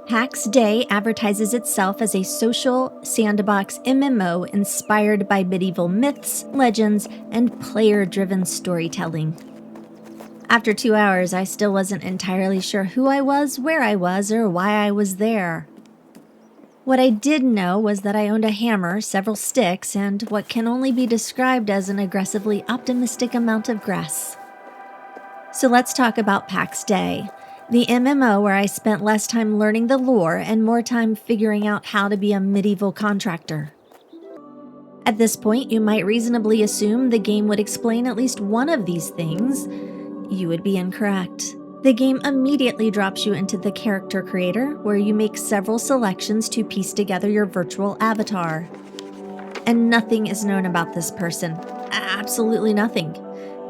Pax Dei advertises itself as a social sandbox MMO inspired by medieval myths, legends, and player-driven storytelling. After 2 hours, I still wasn't entirely sure who I was, where I was, or why I was there. What I did know was that I owned a hammer, several sticks, and what can only be described as an aggressively optimistic amount of grass. So let's talk about Pax Dei, the MMO where I spent less time learning the lore and more time figuring out how to be a medieval contractor. At this point, you might reasonably assume the game would explain at least one of these things. You would be incorrect. The game immediately drops you into the character creator, where you make several selections to piece together your virtual avatar. And nothing is known about this person. Absolutely nothing.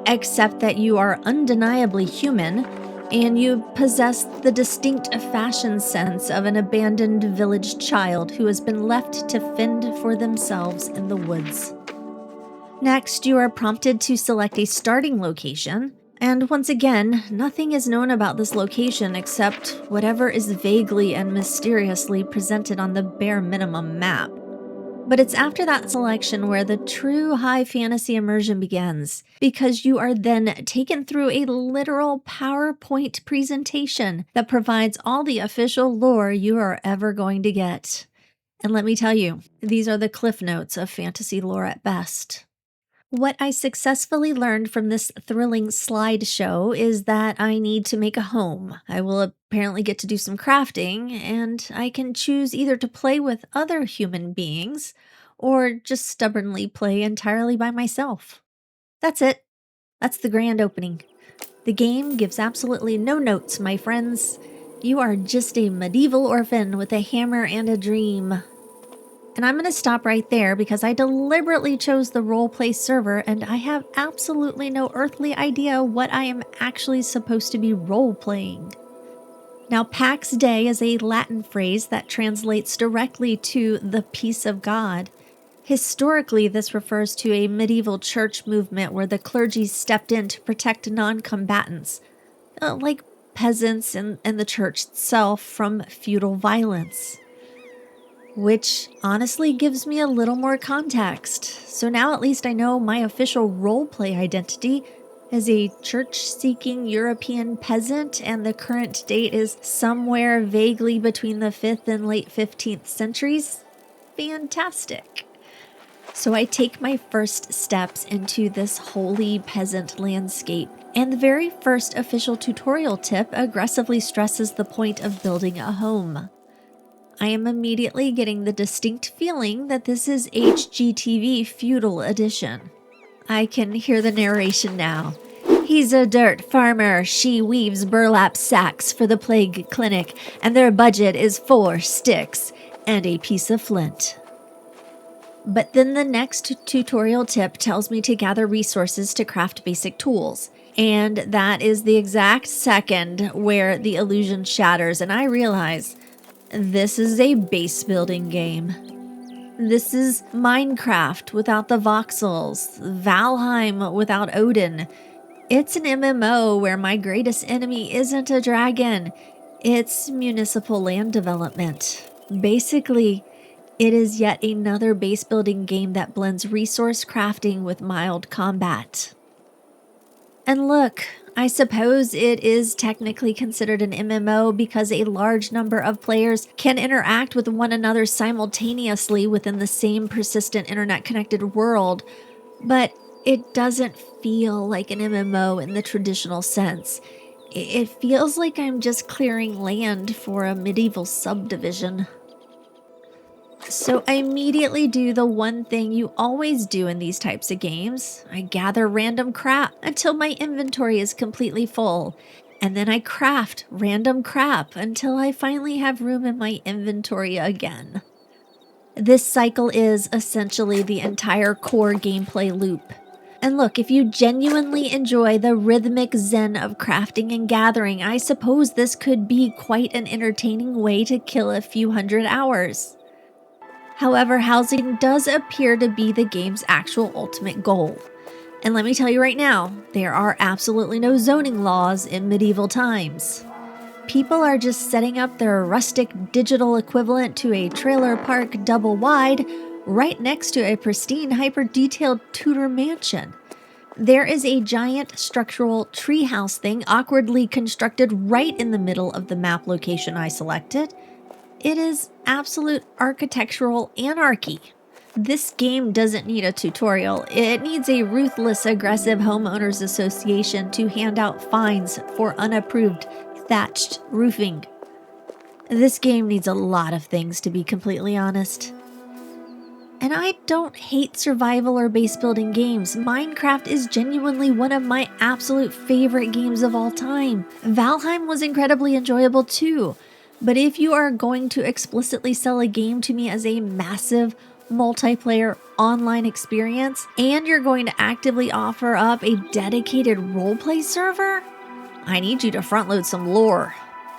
Except that you are undeniably human, and you possess the distinct fashion sense of an abandoned village child who has been left to fend for themselves in the woods. Next, you are prompted to select a starting location, and once again, nothing is known about this location except whatever is vaguely and mysteriously presented on the bare minimum map. But it's after that selection where the true high fantasy immersion begins, because you are then taken through a literal PowerPoint presentation that provides all the official lore you are ever going to get. And let me tell you, these are the cliff notes of fantasy lore at best. What I successfully learned from this thrilling slideshow is that I need to make a home. I will apparently get to do some crafting, and I can choose either to play with other human beings or just stubbornly play entirely by myself. That's it. That's the grand opening. The game gives absolutely no notes, my friends. You are just a medieval orphan with a hammer and a dream. And I'm going to stop right there because I deliberately chose the roleplay server and I have absolutely no earthly idea what I am actually supposed to be roleplaying. Now, Pax Dei is a Latin phrase that translates directly to the peace of God. Historically, this refers to a medieval church movement where the clergy stepped in to protect non-combatants, like peasants and the church itself, from feudal violence. Which honestly gives me a little more context. So now at least I know my official roleplay identity as a church-seeking European peasant, and the current date is somewhere vaguely between the 5th and late 15th centuries. Fantastic. So I take my first steps into this holy peasant landscape, and the very first official tutorial tip aggressively stresses the point of building a home. I am immediately getting the distinct feeling that this is HGTV Feudal Edition. I can hear the narration now. He's a dirt farmer. She weaves burlap sacks for the plague clinic, and their budget is 4 sticks and a piece of flint. But then the next tutorial tip tells me to gather resources to craft basic tools. And that is the exact second where the illusion shatters, and I realize this is a base building game. This is Minecraft without the voxels, Valheim without Odin. It's an MMO where my greatest enemy isn't a dragon, it's municipal land development. Basically, it is yet another base building game that blends resource crafting with mild combat. And look, I suppose it is technically considered an MMO because a large number of players can interact with one another simultaneously within the same persistent internet-connected world, but it doesn't feel like an MMO in the traditional sense. It feels like I'm just clearing land for a medieval subdivision. So I immediately do the one thing you always do in these types of games. I gather random crap until my inventory is completely full. And then I craft random crap until I finally have room in my inventory again. This cycle is essentially the entire core gameplay loop. And look, if you genuinely enjoy the rhythmic zen of crafting and gathering, I suppose this could be quite an entertaining way to kill a few hundred hours. However, housing does appear to be the game's actual ultimate goal. And let me tell you right now, there are absolutely no zoning laws in medieval times. People are just setting up their rustic digital equivalent to a trailer park double wide right next to a pristine, hyper-detailed Tudor mansion. There is a giant structural treehouse thing awkwardly constructed right in the middle of the map location I selected. It is absolute architectural anarchy. This game doesn't need a tutorial. It needs a ruthless, aggressive homeowners association to hand out fines for unapproved thatched roofing. This game needs a lot of things, to be completely honest. And I don't hate survival or base building games. Minecraft is genuinely one of my absolute favorite games of all time. Valheim was incredibly enjoyable too. But if you are going to explicitly sell a game to me as a massive multiplayer online experience, and you're going to actively offer up a dedicated roleplay server, I need you to front load some lore.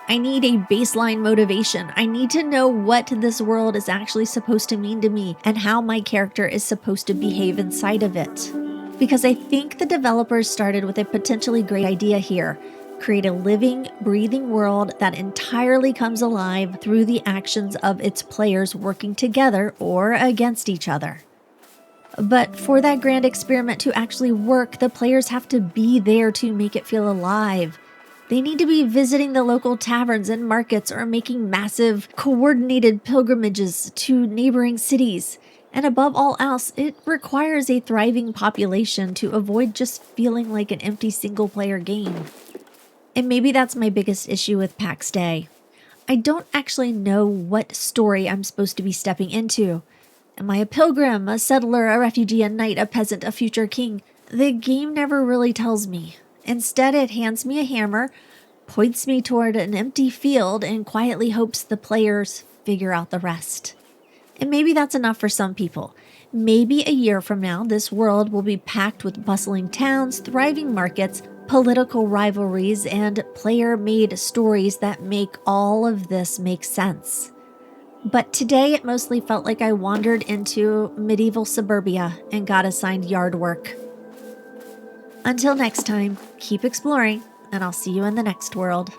I need a baseline motivation. I need to know what this world is actually supposed to mean to me and how my character is supposed to behave inside of it. Because I think the developers started with a potentially great idea here. Create a living, breathing world that entirely comes alive through the actions of its players working together or against each other. But for that grand experiment to actually work, the players have to be there to make it feel alive. They need to be visiting the local taverns and markets or making massive, coordinated pilgrimages to neighboring cities. And above all else, it requires a thriving population to avoid just feeling like an empty single-player game. And maybe that's my biggest issue with Pax Dei. I don't actually know what story I'm supposed to be stepping into. Am I a pilgrim, a settler, a refugee, a knight, a peasant, a future king? The game never really tells me. Instead, it hands me a hammer, points me toward an empty field, and quietly hopes the players figure out the rest. And maybe that's enough for some people. Maybe a year from now, this world will be packed with bustling towns, thriving markets, political rivalries, and player-made stories that make all of this make sense. But today, it mostly felt like I wandered into medieval suburbia and got assigned yard work. Until next time, keep exploring, and I'll see you in the next world.